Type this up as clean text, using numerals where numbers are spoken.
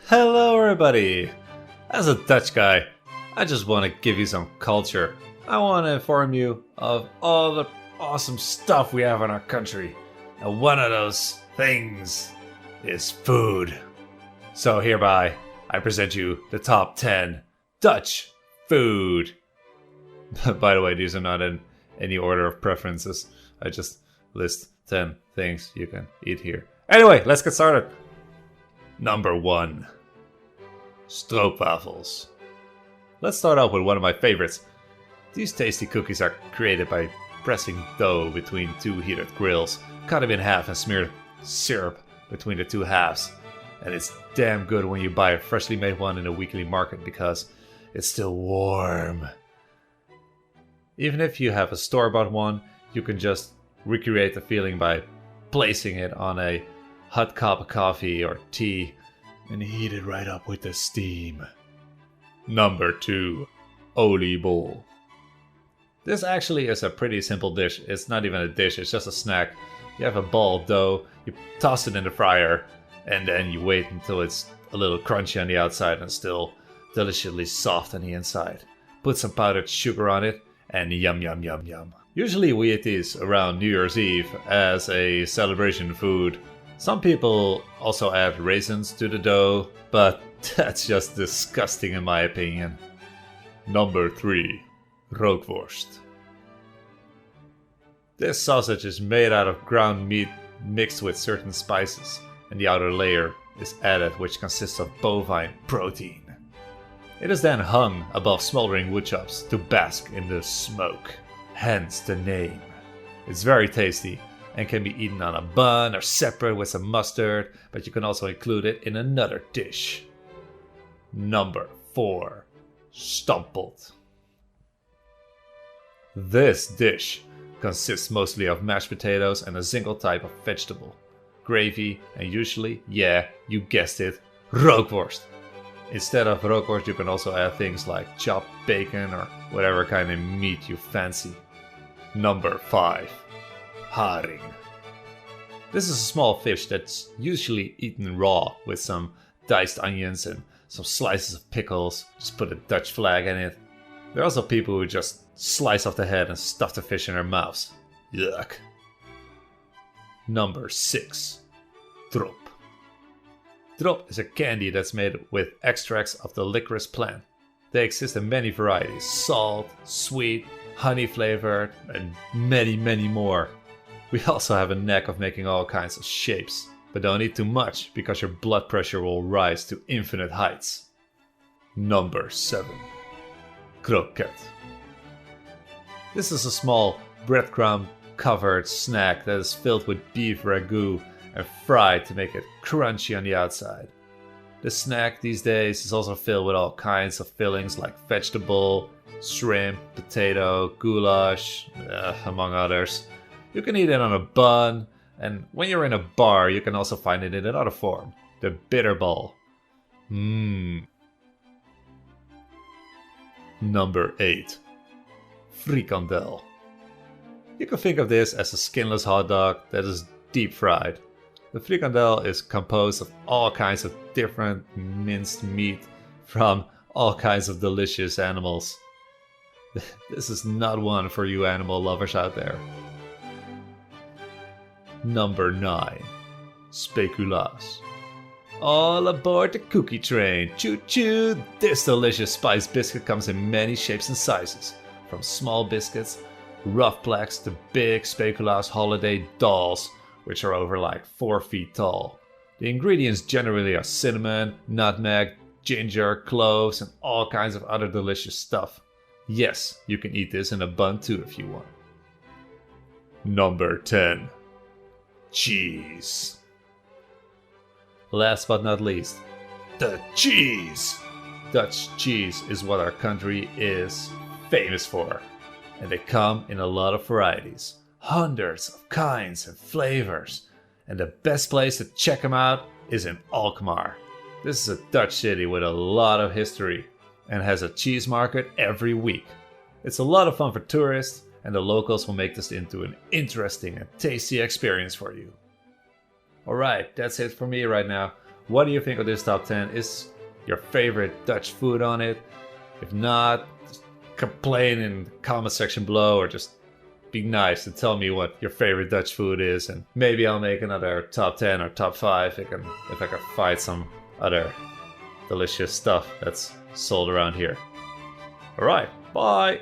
Hello everybody! As a Dutch guy, I just want to give you some culture. I want to inform you of all the awesome stuff we have in our country. And one of those things is food. So hereby, I present you the top 10 Dutch food. By the way, these are not in any order of preferences. I just list 10 things you can eat here. Anyway, let's get started. Number 1. Stroopwafels. Let's start out with one of my favorites. These tasty cookies are created by pressing dough between two heated grills, cut them in half and smear syrup between the two halves. And it's damn good when you buy a freshly made one in a weekly market because it's still warm. Even if you have a store-bought one, you can just recreate the feeling by placing it on a hot cup of coffee or tea and heat it right up with the steam. Number 2. Oliebol. This actually is a pretty simple dish. It's not even a dish, it's just a snack. You have a ball of dough, you toss it in the fryer, and then you wait until it's a little crunchy on the outside and still deliciously soft on the inside. Put some powdered sugar on it, and yum yum yum yum. Usually we eat these around New Year's Eve as a celebration food. Some people also add raisins to the dough, but that's just disgusting in my opinion. Number 3. Rookworst. This sausage is made out of ground meat mixed with certain spices, and the outer layer is added, which consists of bovine protein. It is then hung above smoldering wood chops to bask in the smoke, hence the name. It's very tasty and can be eaten on a bun or separate with some mustard, but you can also include it in another dish. Number 4. Stamppot. This dish consists mostly of mashed potatoes and a single type of vegetable, gravy, and usually, yeah, you guessed it, rookworst. Instead of rookworst, you can also add things like chopped bacon or whatever kind of meat you fancy. Number 5. Haring. This is a small fish that's usually eaten raw with some diced onions and some slices of pickles. Just put a Dutch flag in it. There are also people who just slice off the head and stuff the fish in their mouths. Yuck. Number 6. Drop. Drop is a candy that's made with extracts of the licorice plant. They exist in many varieties: salt, sweet, honey flavored, and many, many more. We also have a knack of making all kinds of shapes, but don't eat too much because your blood pressure will rise to infinite heights. Number 7. Kroket. This is a small breadcrumb covered snack that is filled with beef ragu and fried to make it crunchy on the outside. The snack these days is also filled with all kinds of fillings like vegetable, shrimp, potato, goulash, among others. You can eat it on a bun, and when you're in a bar, you can also find it in another form, the bitterball. Number 8. Frikandel. You can think of this as a skinless hot dog that is deep fried. The frikandel is composed of all kinds of different minced meat from all kinds of delicious animals. This is not one for you animal lovers out there. Number 9. Speculaas. All aboard the cookie train. Choo choo! This delicious spice biscuit comes in many shapes and sizes, from small biscuits, rough plaques to big Speculaas holiday dolls, which are over like 4 feet tall. The ingredients generally are cinnamon, nutmeg, ginger, cloves, and all kinds of other delicious stuff. Yes, you can eat this in a bun too if you want. Number 10. Cheese. Last but not least, the cheese. Dutch cheese is what our country is famous for, and they come in a lot of varieties, hundreds of kinds and flavors, and the best place to check them out is in Alkmaar. This is a Dutch city with a lot of history and has a cheese market every week. It's a lot of fun for tourists, and the locals will make this into an interesting and tasty experience for you. Alright, that's it for me right now. What do you think of this top 10? Is your favorite Dutch food on it? If not, just complain in the comment section below, or just be nice and tell me what your favorite Dutch food is, and maybe I'll make another top 10 or top 5 if I can find some other delicious stuff that's sold around here. Alright, bye!